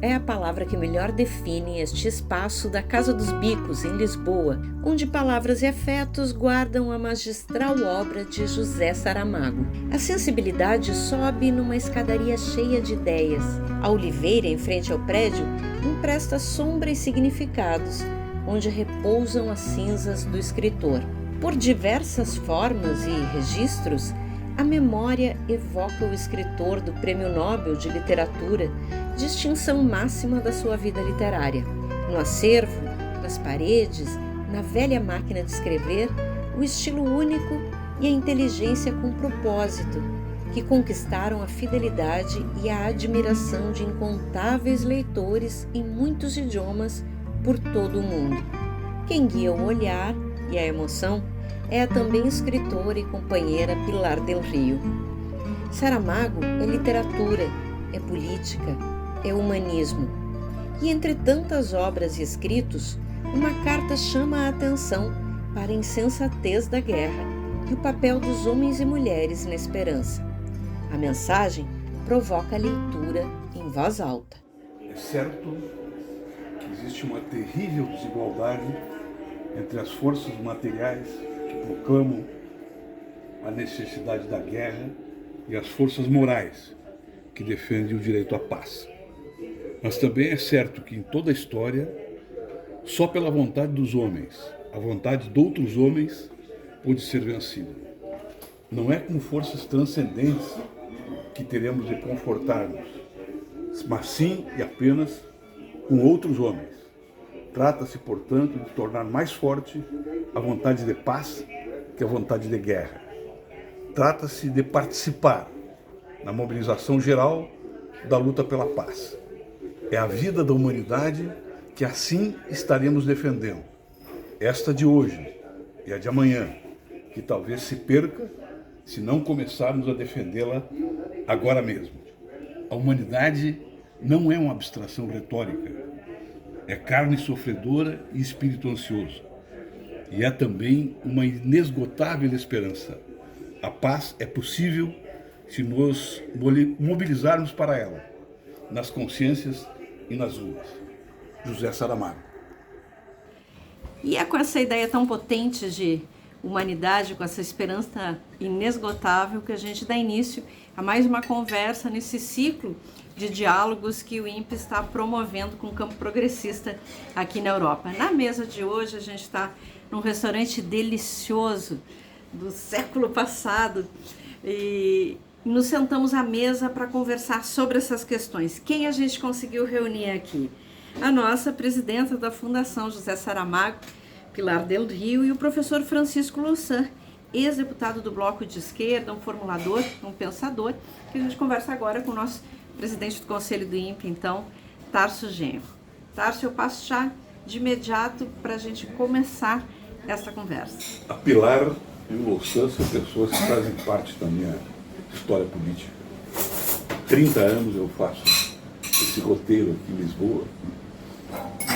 é a palavra que melhor define este espaço da Casa dos Bicos, em Lisboa, onde palavras e afetos guardam a magistral obra de José Saramago. A sensibilidade sobe numa escadaria cheia de ideias. A oliveira, em frente ao prédio, empresta sombra e significados, onde repousam as cinzas do escritor. Por diversas formas e registros, a memória evoca o escritor do Prêmio Nobel de Literatura, distinção máxima da sua vida literária. No acervo, nas paredes, na velha máquina de escrever, o estilo único e a inteligência com propósito, que conquistaram a fidelidade e a admiração de incontáveis leitores em muitos idiomas por todo o mundo. Quem guia o olhar e a emoção é a também escritora e companheira Pilar del Rio. Saramago é literatura, é política, é humanismo. E entre tantas obras e escritos, uma carta chama a atenção para a insensatez da guerra e o papel dos homens e mulheres na esperança. A mensagem provoca a leitura em voz alta. É certo que existe uma terrível desigualdade entre as forças materiais que proclamam a necessidade da guerra e as forças morais que defendem o direito à paz. Mas também é certo que em toda a história, só pela vontade dos homens, a vontade de outros homens pôde ser vencida. Não é com forças transcendentes que teremos de confortar-nos, mas sim e apenas com outros homens. Trata-se, portanto, de tornar mais forte a vontade de paz que a vontade de guerra. Trata-se de participar na mobilização geral da luta pela paz. É a vida da humanidade que assim estaremos defendendo. Esta de hoje e a de amanhã, que talvez se perca se não começarmos a defendê-la agora mesmo. A humanidade não é uma abstração retórica. É carne sofredora e espírito ansioso. E é também uma inesgotável esperança. A paz é possível se nos mobilizarmos para ela, nas consciências e nas ruas. José Saramago. E é com essa ideia tão potente de humanidade, com essa esperança inesgotável, que a gente dá início a mais uma conversa nesse ciclo de diálogos que o INPE está promovendo com o campo progressista aqui na Europa. Na mesa de hoje a gente está num restaurante delicioso do século passado e nos sentamos à mesa para conversar sobre essas questões. Quem a gente conseguiu reunir aqui? A nossa presidenta da Fundação José Saramago, Pilar del Rio, e o professor Francisco Louçã, ex-deputado do Bloco de Esquerda, um formulador, um pensador, que a gente conversa agora com o nosso presidente do Conselho do INPE, então, Tarso Genro. Tarso, eu passo já de imediato para a gente começar essa conversa. A Pilar e o Louçã são pessoas que fazem parte da minha história política. 30 anos eu faço esse roteiro aqui em Lisboa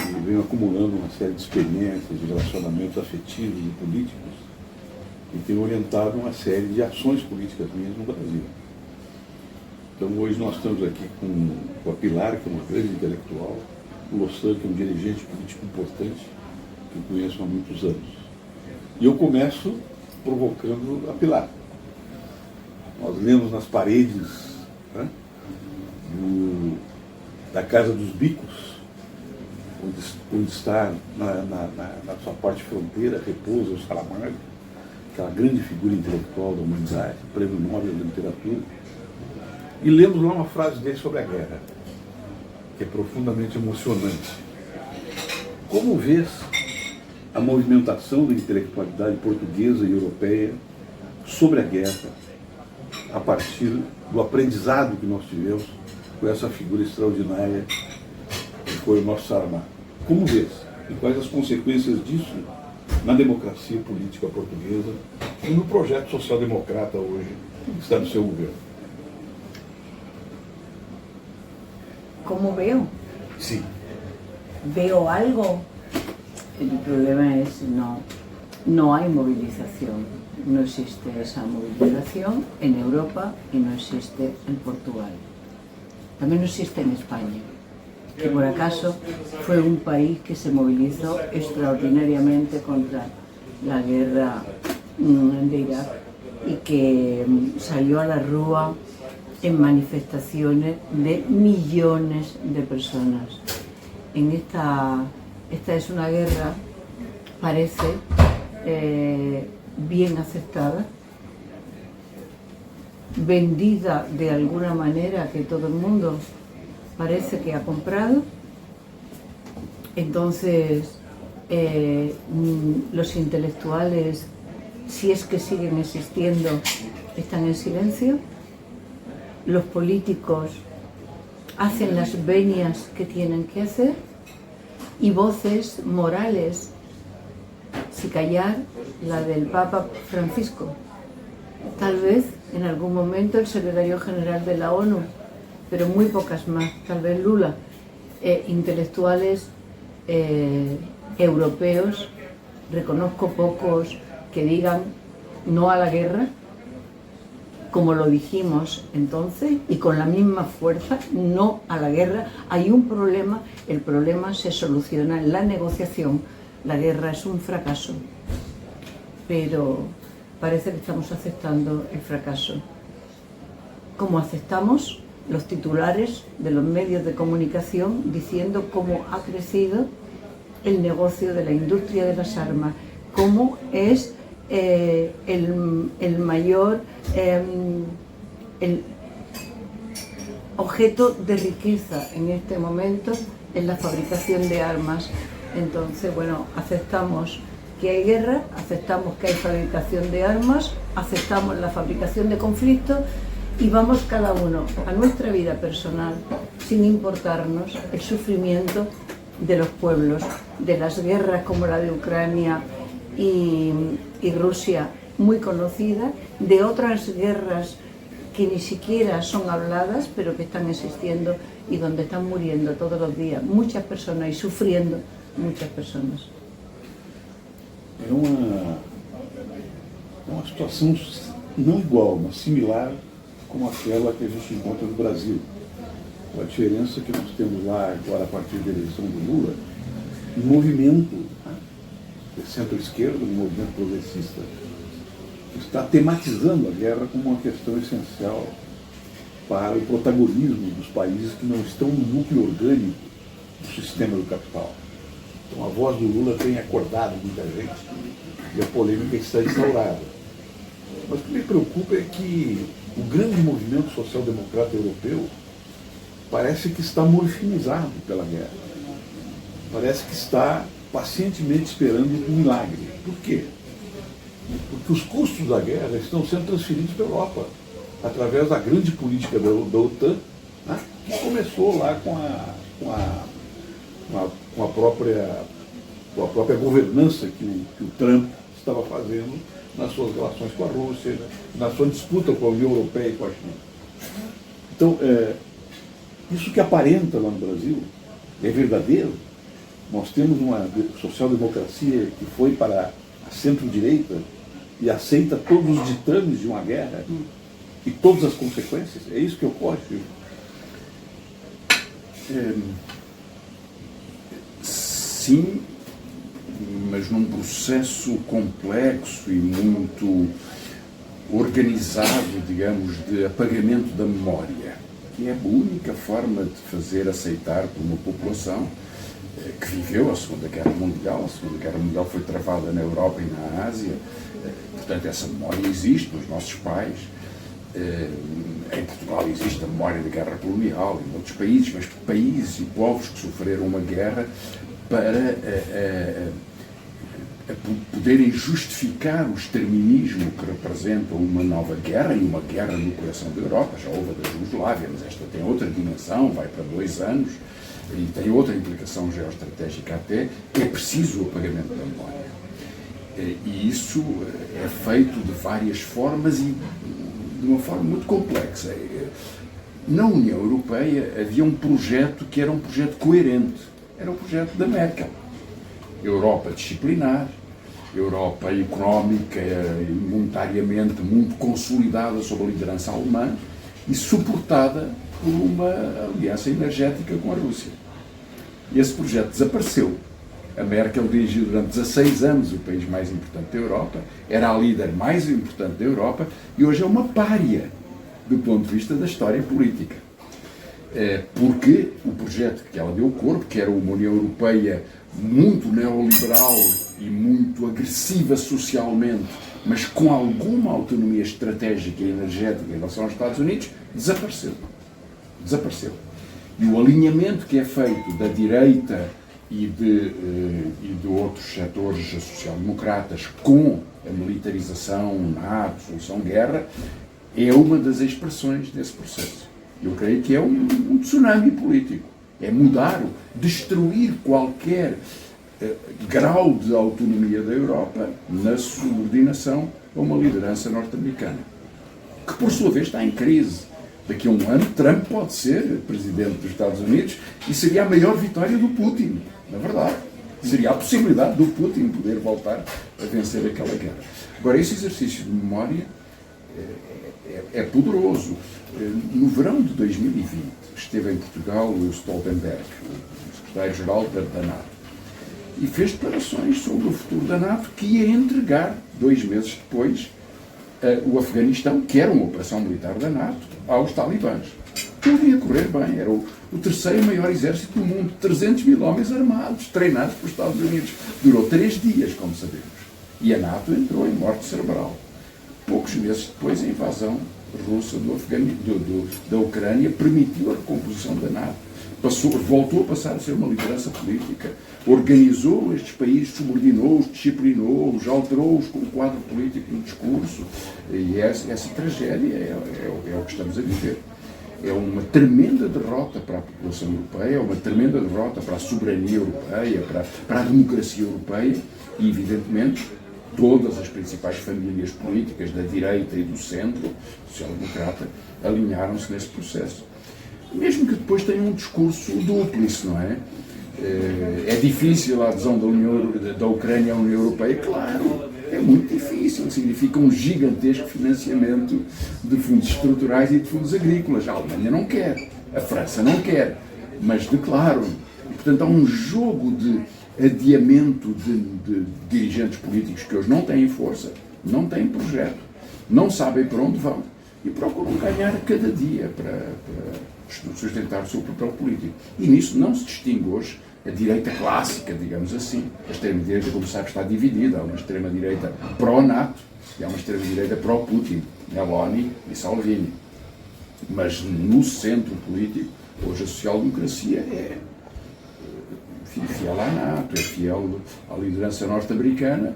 e venho acumulando uma série de experiências, de relacionamentos afetivos e políticos e tenho orientado uma série de ações políticas minhas no Brasil. Então hoje nós estamos aqui com a Pilar, que é uma grande intelectual, o Louçã, que é um dirigente político importante, que eu conheço há muitos anos. E eu começo provocando a Pilar. Nós lemos nas paredes, né, da Casa dos Bicos, onde está na sua parte fronteira, repousa o Saramago, aquela grande figura intelectual da humanidade, Prêmio Nobel da Literatura. E lemos lá uma frase dele sobre a guerra, que é profundamente emocionante. Como vês a movimentação da intelectualidade portuguesa e europeia sobre a guerra, a partir do aprendizado que nós tivemos com essa figura extraordinária que foi o nosso Saramago? Como vês? E quais as consequências disso na democracia política portuguesa e no projeto social-democrata hoje que está no seu governo? ¿Cómo veo? Sí. ¿Veo algo? El problema es no hay movilización. No existe esa movilización en Europa y no existe en Portugal. También no existe en España. que por acaso fue un país que se movilizó extraordinariamente contra la guerra de Irak y que salió a la rúa en manifestaciones de millones de personas. Esta es una guerra, parece, bien aceptada, vendida de alguna manera que todo el mundo parece que ha comprado. Entonces los intelectuales, si es que siguen existiendo, están en silencio. Los políticos hacen las venias que tienen que hacer y voces morales, si callar, la del Papa Francisco, tal vez en algún momento el secretario general de la ONU, pero muy pocas más, tal vez Lula, intelectuales europeos, reconozco pocos que digan no a la guerra, como lo dijimos entonces, y con la misma fuerza, no a la guerra. Hay un problema, el problema se soluciona en la negociación, la guerra es un fracaso, pero parece que estamos aceptando el fracaso. Como aceptamos los titulares de los medios de comunicación diciendo cómo ha crecido el negocio de la industria de las armas, cómo es el mayor el objeto de riqueza en este momento en la fabricación de armas. Entonces, bueno, aceptamos que hay guerra, aceptamos que hay fabricación de armas, aceptamos la fabricación de conflictos y vamos cada uno a nuestra vida personal sin importarnos el sufrimiento de los pueblos, de las guerras como la de Ucrania y Rusia, muy conocida, de otras guerras que ni siquiera son habladas, pero que están existiendo y donde están muriendo todos los días muchas personas y sufriendo muchas personas. É uma situação não igual, mas similar como aquela que a gente encontra no Brasil. A diferença é que nós temos lá, agora a partir da eleição do Lula, um movimento de centro-esquerda, um movimento progressista, que está tematizando a guerra como uma questão essencial para o protagonismo dos países que não estão no núcleo orgânico do sistema do capital. Então a voz do Lula tem acordado muita gente e a polêmica está instaurada. Mas o que me preocupa é que o grande movimento social-democrata europeu parece que está morfinizado pela guerra. Parece que está pacientemente esperando um milagre. Por quê? Porque os custos da guerra estão sendo transferidos para a Europa, através da grande política da OTAN, né, que começou lá com a própria governança que o Trump estava fazendo nas suas relações com a Rússia, na sua disputa com a União Europeia e com a China. Então, isso que aparenta lá no Brasil é verdadeiro. Nós temos uma social-democracia que foi para a centro-direita e aceita todos os ditames de uma guerra e todas as consequências. É isso que ocorre, filho? Sim, mas num processo complexo e muito organizado, digamos, de apagamento da memória, que é a única forma de fazer aceitar por uma população que viveu a Segunda Guerra Mundial. A Segunda Guerra Mundial foi travada na Europa e na Ásia, portanto essa memória existe nos nossos pais. Em Portugal existe a memória da guerra colonial, em outros países, mas países e povos que sofreram uma guerra para poderem justificar o exterminismo que representa uma nova guerra e uma guerra no coração da Europa. Já houve a da Jugoslávia, mas esta tem outra dimensão, vai para 2 anos e tem outra implicação geoestratégica até. É preciso o apagamento da memória. E isso é feito de várias formas e de uma forma muito complexa. Na União Europeia havia um projeto que era um projeto coerente. Era o projeto da Merkel. Europa disciplinar, Europa económica e monetariamente muito consolidada sob a liderança alemã e suportada por uma aliança energética com a Rússia. E esse projeto desapareceu. A Merkel dirigiu durante 16 anos o país mais importante da Europa, era a líder mais importante da Europa e hoje é uma pária do ponto de vista da história política. Porque o projeto que ela deu corpo, que era uma União Europeia muito neoliberal e muito agressiva socialmente, mas com alguma autonomia estratégica e energética em relação aos Estados Unidos, desapareceu. Desapareceu. E o alinhamento que é feito da direita e de outros setores social-democratas com a militarização, NATO, solução guerra, é uma das expressões desse processo. Eu creio que é um tsunami político. É mudar, destruir qualquer grau de autonomia da Europa na subordinação a uma liderança norte-americana, que por sua vez está em crise. Daqui a um ano, Trump pode ser presidente dos Estados Unidos e seria a maior vitória do Putin, na verdade. Seria a possibilidade do Putin poder voltar a vencer aquela guerra. Agora, esse exercício de memória é poderoso. No verão de 2020, esteve em Portugal o Stoltenberg, o secretário-geral da NATO, e fez declarações sobre o futuro da NATO, que ia entregar, 2 meses depois, o Afeganistão, que era uma operação militar da NATO, aos talibãs. Tudo ia correr bem. Era o terceiro maior exército do mundo, 300 mil homens armados, treinados pelos Estados Unidos. Durou 3 dias, como sabemos. E a NATO entrou em morte cerebral. Poucos meses depois, a invasão russa da Ucrânia permitiu a recomposição da NATO. Voltou a passar a ser uma liderança política, organizou estes países, subordinou-os, disciplinou-os, alterou-os com o quadro político no discurso. E essa tragédia é o que estamos a viver. É uma tremenda derrota para a população europeia, é uma tremenda derrota para a soberania europeia, para a democracia europeia e, evidentemente, todas as principais famílias políticas da direita e do centro, social-democrata, alinharam-se nesse processo. Mesmo que depois tenha um discurso dúplice, não é? É difícil a adesão da Ucrânia à União Europeia? Claro, é muito difícil. Significa um gigantesco financiamento de fundos estruturais e de fundos agrícolas. A Alemanha não quer, a França não quer, mas declaram. Portanto, há um jogo de adiamento de dirigentes políticos que hoje não têm força, não têm projeto, não sabem para onde vão e procuram ganhar a cada dia para sustentar o seu papel político. E nisso não se distingue hoje a direita clássica, digamos assim. A extrema-direita, como sabe, está dividida. Há uma extrema-direita pró-NATO e há uma extrema-direita pró-Putin, Meloni e Salvini. Mas no centro político, hoje a social-democracia é fiel à NATO, é fiel à liderança norte-americana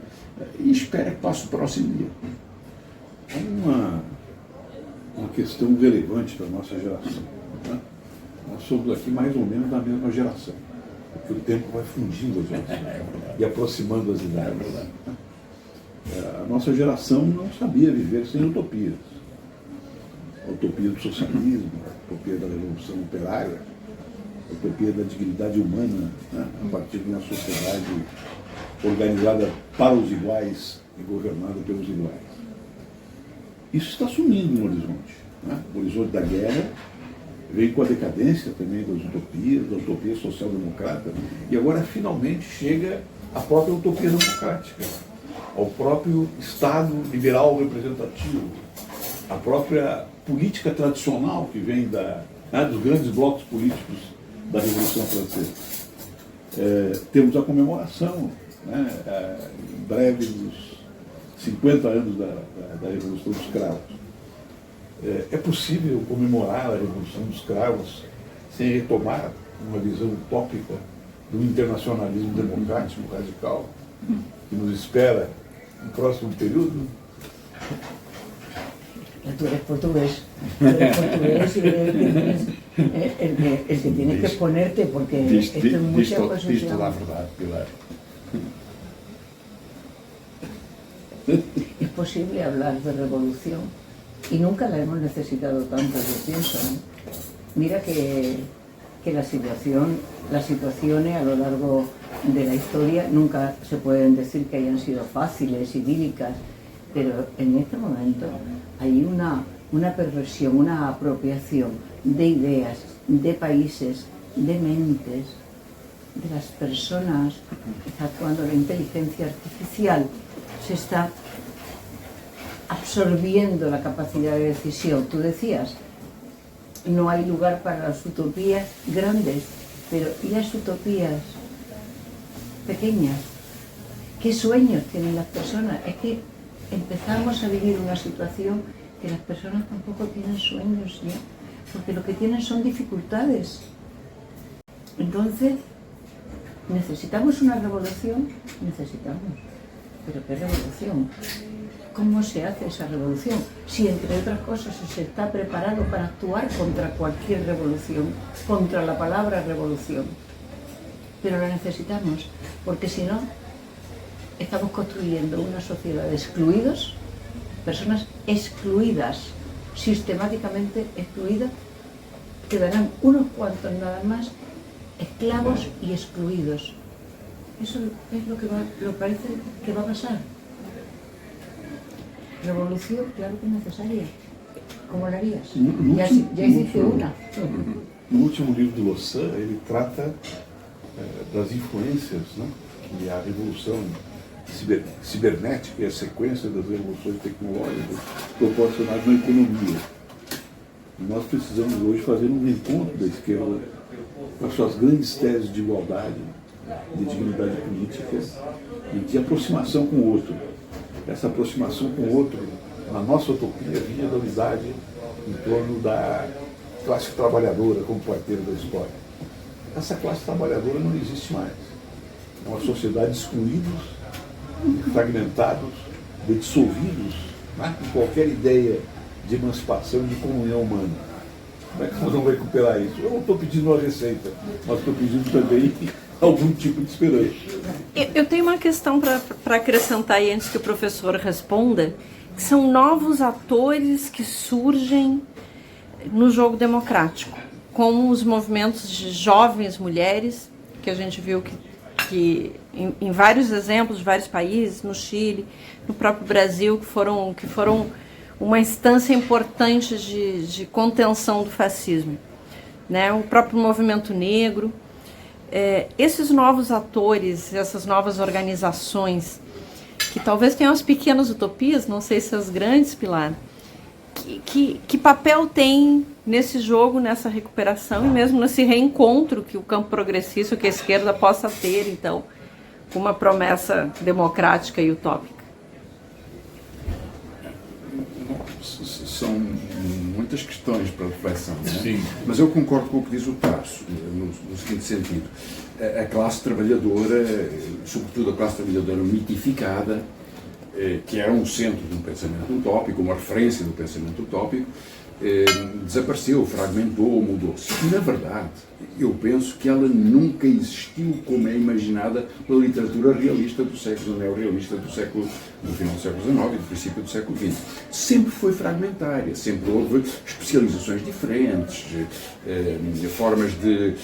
e espera que passe o próximo dia. Uma questão relevante para a nossa geração. Né? Nós somos aqui mais ou menos da mesma geração, porque o tempo vai fundindo as gerações e aproximando as idades. A nossa geração não sabia viver sem utopias. A utopia do socialismo, a utopia da revolução operária, a utopia da dignidade humana, né? A partir de uma sociedade organizada para os iguais e governada pelos iguais. Isso está sumindo no horizonte. Né? O horizonte da guerra veio com a decadência também das utopias, da utopia social-democrata, e agora finalmente chega a própria utopia democrática, ao próprio Estado liberal representativo, a própria política tradicional que vem dos grandes blocos políticos da Revolução Francesa. Temos a comemoração, né? Em breve, dos 50 anos da Revolução dos Cravos. É possível comemorar a Revolução dos Cravos sem retomar uma visão utópica do internacionalismo democrático radical que nos espera no próximo período? Tú eres portugués y el que tienes que exponerte, porque esto es mucha posición. Diz toda a verdade, Pilar. Es posible hablar de revolución y nunca la hemos necesitado tanto, yo pienso, ¿no? Mira que las situaciones a lo largo de la historia nunca se pueden decir que hayan sido fáciles, idílicas, pero en este momento hay una perversión, una apropiación de ideas, de países, de mentes de las personas, está actuando la inteligencia artificial, se está absorbiendo la capacidad de decisión. Tú decías, no hay lugar para las utopías grandes, pero ¿y las utopías pequeñas? ¿Qué sueños tienen las personas? Es que empezamos a vivir una situación que las personas tampoco tienen sueños ya, porque lo que tienen son dificultades. Entonces, ¿necesitamos una revolución? Necesitamos. ¿Pero qué revolución? ¿Cómo se hace esa revolución? Si, entre otras cosas, se está preparado para actuar contra cualquier revolución, contra la palabra revolución. Pero la necesitamos, porque si no, estamos construyendo una sociedad de excluidos, personas excluidas, sistemáticamente excluidas, quedarán unos cuantos nada más, esclavos y excluidos. Eso es lo que parece que va a pasar. Revolución, claro que es necesaria. ¿Cómo la harías? Ya hiciste una. No último livro do Louçan, ele trata das influências, né, que a revolução cibernética e a sequência das revoluções tecnológicas proporcionaram na economia. E nós precisamos hoje fazer um encontro da esquerda com as suas grandes teses de igualdade, de dignidade política e de aproximação com o outro. Essa aproximação com o outro, na nossa utopia, vinha da unidade em torno da classe trabalhadora como parteira da história. Essa classe trabalhadora não existe mais. É uma sociedade de excluídos, de fragmentados, de dissolvidos, né, com qualquer ideia de emancipação, de comunhão humana. Como é que nós vamos recuperar isso? Eu não estou pedindo uma receita, mas estou pedindo também algum tipo de esperança. Eu tenho uma questão para acrescentar aí antes que o professor responda, que são novos atores que surgem no jogo democrático, como os movimentos de jovens mulheres, que a gente viu que em vários exemplos, vários países, no Chile, no próprio Brasil, que foram uma instância importante de contenção do fascismo, né? O próprio movimento negro. Esses novos atores, essas novas organizações, que talvez tenham as pequenas utopias, não sei se as grandes, Pilar, que papel tem nesse jogo, nessa recuperação e mesmo nesse reencontro que o campo progressista, que a esquerda possa ter, então, com uma promessa democrática e utópica? São muitas questões para reflexão, não é? Sim. Mas eu concordo com o que diz o Tasso, no seguinte sentido. A classe trabalhadora, sobretudo a classe trabalhadora mitificada, que era um centro de um pensamento utópico, uma referência do pensamento utópico, desapareceu, fragmentou, mudou-se. E, na verdade, eu penso que ela nunca existiu como é imaginada pela literatura realista do século, neorrealista do final do século XIX e do princípio do século XX. Sempre foi fragmentária, sempre houve especializações diferentes, formas de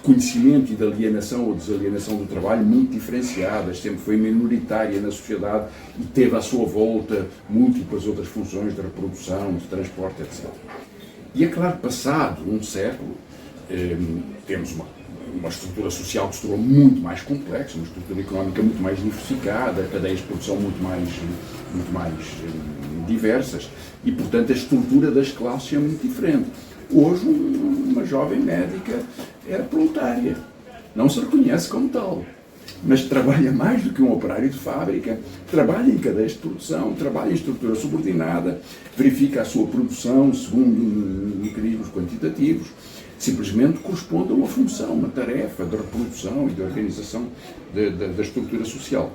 conhecimento e de alienação ou desalienação do trabalho muito diferenciadas, sempre foi minoritária na sociedade e teve à sua volta múltiplas outras funções de reprodução, de transporte, etc. E é claro, passado um século, temos uma estrutura social que se tornou muito mais complexa, uma estrutura económica muito mais diversificada, cadeias de produção muito mais diversas e, portanto, a estrutura das classes é muito diferente. Hoje, uma jovem médica é proletária, não se reconhece como tal, mas trabalha mais do que um operário de fábrica, trabalha em cadeias de produção, trabalha em estrutura subordinada, verifica a sua produção segundo mecanismos quantitativos, simplesmente corresponde a uma função, uma tarefa de reprodução e de organização da estrutura social.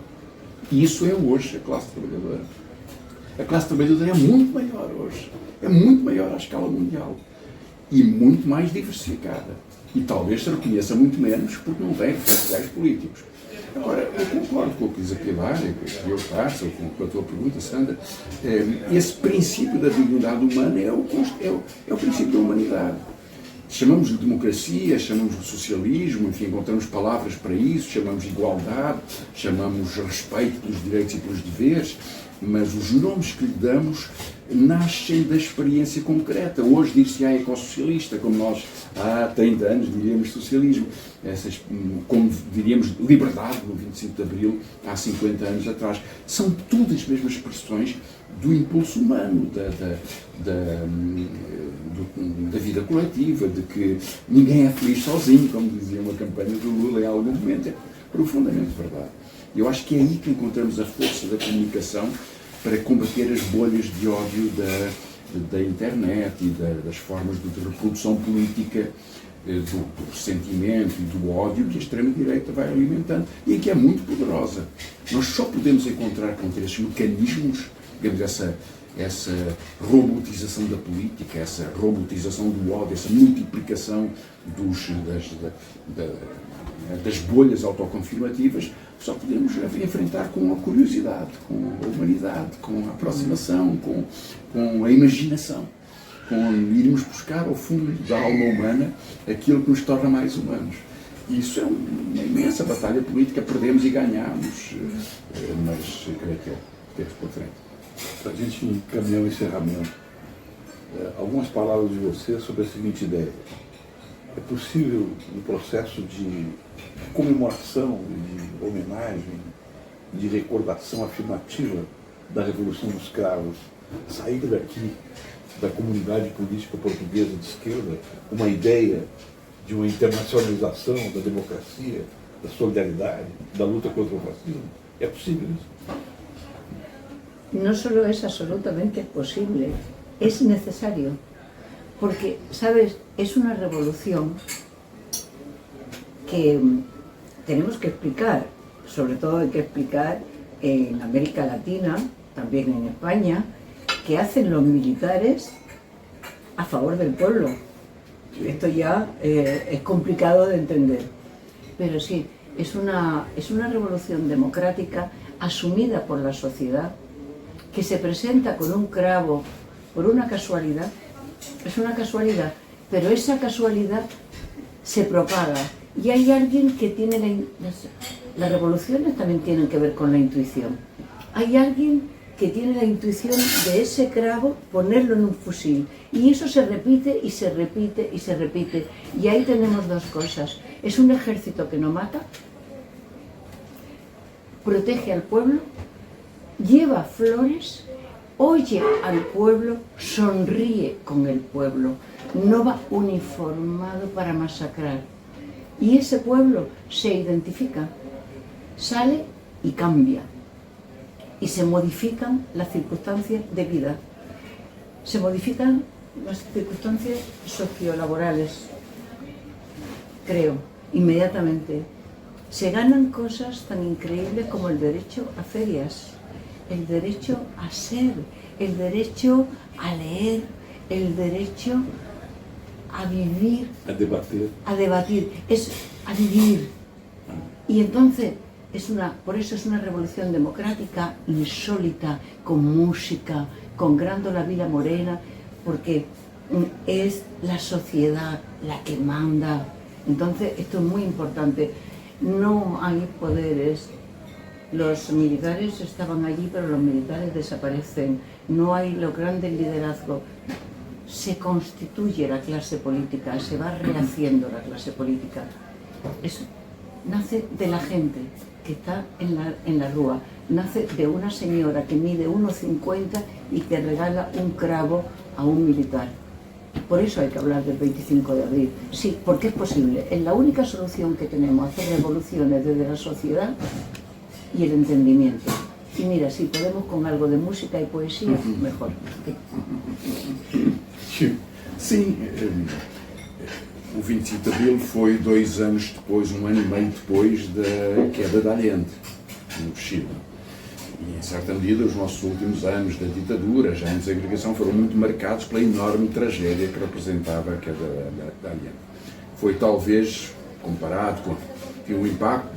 E isso é hoje a classe trabalhadora. A classe trabalhadora é muito maior hoje, é muito maior à escala mundial e muito mais diversificada. E talvez se reconheça muito menos porque não tem referenciais políticos. Agora, eu concordo com o que diz a Pilar, que eu faço, com a tua pergunta, Sandra. Esse princípio da dignidade humana é o princípio da humanidade. Chamamos de democracia, chamamos de socialismo, enfim, encontramos palavras para isso, chamamos de igualdade, chamamos respeito pelos direitos e pelos deveres, mas os nomes que lhe damos nascem da experiência concreta. Hoje diz-se ecossocialista, como nós há 30 anos diríamos socialismo, como diríamos liberdade no 25 de Abril, há 50 anos atrás. São todas as mesmas expressões do impulso humano, da vida coletiva, de que ninguém é feliz sozinho, como dizia uma campanha do Lula em algum momento. É profundamente verdade. Eu acho que é aí que encontramos a força da comunicação para combater as bolhas de ódio da internet e das formas de reprodução política do ressentimento e do ódio que a extrema-direita vai alimentando e que é muito poderosa. Nós só podemos encontrar contra esses mecanismos, digamos, essa robotização da política, essa robotização do ódio, essa multiplicação das bolhas autoconfirmativas, só podemos enfrentar com a curiosidade, com a humanidade, com a aproximação, com a imaginação, com irmos buscar ao fundo da alma humana aquilo que nos torna mais humanos. E isso é uma imensa batalha política, perdemos e ganhamos, mas creio que temos por frente. Para a gente caminhar o encerramento, algumas palavras de você sobre a seguinte ideia. É possível um processo de comemoração, de homenagem, de recordação afirmativa da Revolução dos Cravos, sair daqui, da comunidade política portuguesa de esquerda, uma ideia de uma internacionalização da democracia, da solidariedade, da luta contra o fascismo? É possível isso? No solo es absolutamente posible, es necesario, porque, ¿sabes?, es una revolución que tenemos que explicar, sobre todo hay que explicar en América Latina, también en España, que hacen los militares a favor del pueblo. Esto ya es complicado de entender, pero sí, es una revolución democrática asumida por la sociedad, que se presenta con un cravo por una casualidad. Es una casualidad, pero esa casualidad se propaga y hay alguien que tiene las revoluciones también tienen que ver con la intuición. Hay alguien que tiene la intuición de ese cravo ponerlo en un fusil y eso se repite y se repite y se repite y ahí tenemos dos cosas. Es un ejército que no mata, protege al pueblo, lleva flores, oye al pueblo, sonríe con el pueblo, no va uniformado para masacrar. Y ese pueblo se identifica, sale y cambia. Y se modifican las circunstancias de vida. Se modifican las circunstancias sociolaborales, creo, inmediatamente. Se ganan cosas tan increíbles como el derecho a ferias, el derecho a ser, el derecho a leer, el derecho a vivir, a debatir, es a vivir. Y entonces, por eso es una revolución democrática, insólita, con música, con Grándola Vila Morena, porque es la sociedad la que manda. Entonces, esto es muy importante. No hay poderes. Los militares estaban allí, pero los militares desaparecen. No hay los grandes liderazgos. Se constituye la clase política, se va rehaciendo la clase política. Eso nace de la gente que está en la rúa, nace de una señora que mide 1,50 y que regala un cravo a un militar. Por eso hay que hablar del 25 de abril. Sí, porque es posible. Es la única solución que tenemos, hacer revoluciones desde la sociedad y el entendimiento. Y mira, si podemos con algo de música y poesía, mejor. Sim, o 25 de Abril foi 2 anos depois, 1 ano e meio depois da queda de Allende, no Chile. E, em certa medida, os nossos últimos anos da ditadura, já em desagregação, foram muito marcados pela enorme tragédia que representava a queda de Allende. Foi, talvez, comparado com o impacto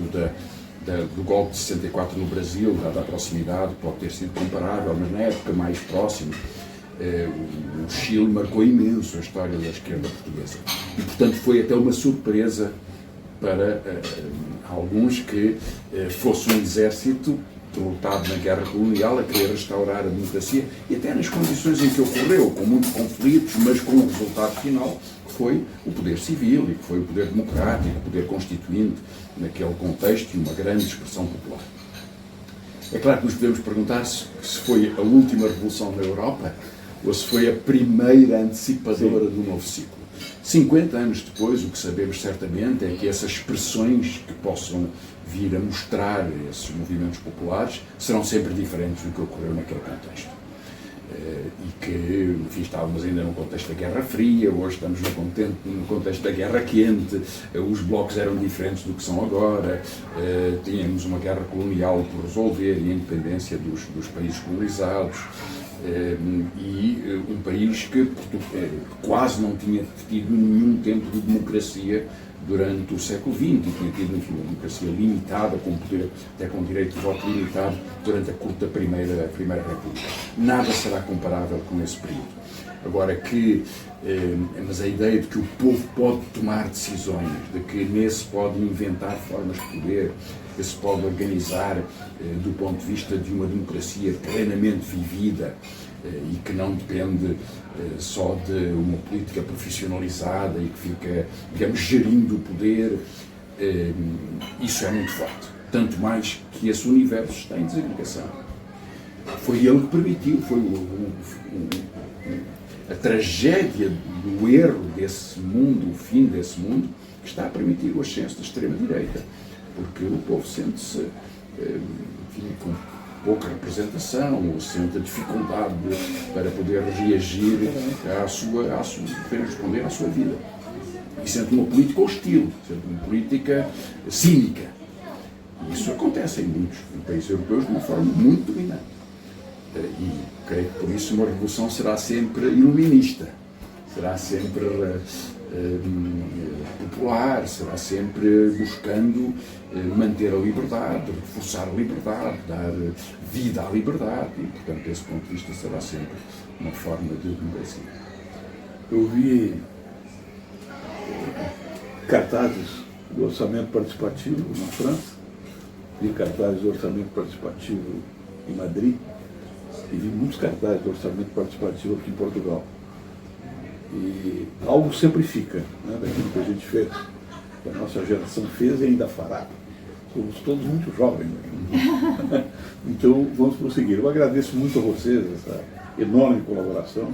do golpe de 64 no Brasil, dada a proximidade, pode ter sido comparável, mas na época mais próxima, o Chile marcou imenso a história da esquerda portuguesa. E, portanto, foi até uma surpresa para alguns que fosse um exército derrotado na guerra colonial, a querer restaurar a democracia, e até nas condições em que ocorreu, com muitos conflitos, mas com o resultado final, que foi o poder civil, e que foi o poder democrático, o poder constituinte, naquele contexto, e uma grande expressão popular. É claro que nos podemos perguntar se foi a última revolução na Europa, ou se foi a primeira antecipadora do novo ciclo. 50 anos depois, o que sabemos certamente é que essas expressões que possam vir a mostrar esses movimentos populares serão sempre diferentes do que ocorreu naquele contexto. E que, enfim, estávamos ainda no contexto da Guerra Fria, hoje estamos no contexto da Guerra Quente, os blocos eram diferentes do que são agora, tínhamos uma guerra colonial por resolver e a independência dos países colonizados, e um país que quase não tinha tido nenhum tempo de democracia durante o século XX, e tinha tido, enfim, uma democracia limitada, com poder, até com direito de voto limitado, durante a curta Primeira República. Nada será comparável com esse período. Agora mas a ideia de que o povo pode tomar decisões, de que nesse pode inventar formas de poder, que se pode organizar do ponto de vista de uma democracia plenamente vivida, e que não depende só de uma política profissionalizada e que fica, digamos, gerindo o poder, isso é muito forte. Tanto mais que esse universo está em desagregação. Foi ele que permitiu, foi a tragédia do erro desse mundo, o fim desse mundo, que está a permitir o ascenso da extrema-direita. Porque o povo sente-se, enfim, com pouca representação, ou sente a dificuldade para poder reagir para responder à sua vida. E sente uma política hostil, sente uma política cínica. E isso acontece em muitos países europeus de uma forma muito dominante. E creio que por isso uma revolução será sempre iluminista, será sempre popular, será sempre buscando manter a liberdade, reforçar a liberdade, dar vida à liberdade, e, portanto, desse ponto de vista, será sempre uma forma de democracia. Eu vi cartazes do orçamento participativo na França, vi cartazes do orçamento participativo em Madrid, e vi muitos cartazes do orçamento participativo aqui em Portugal. E algo sempre fica, né, daquilo que a gente fez, que a nossa geração fez e ainda fará. Somos todos muito jovens, né? Então vamos prosseguir. Eu agradeço muito a vocês essa enorme colaboração.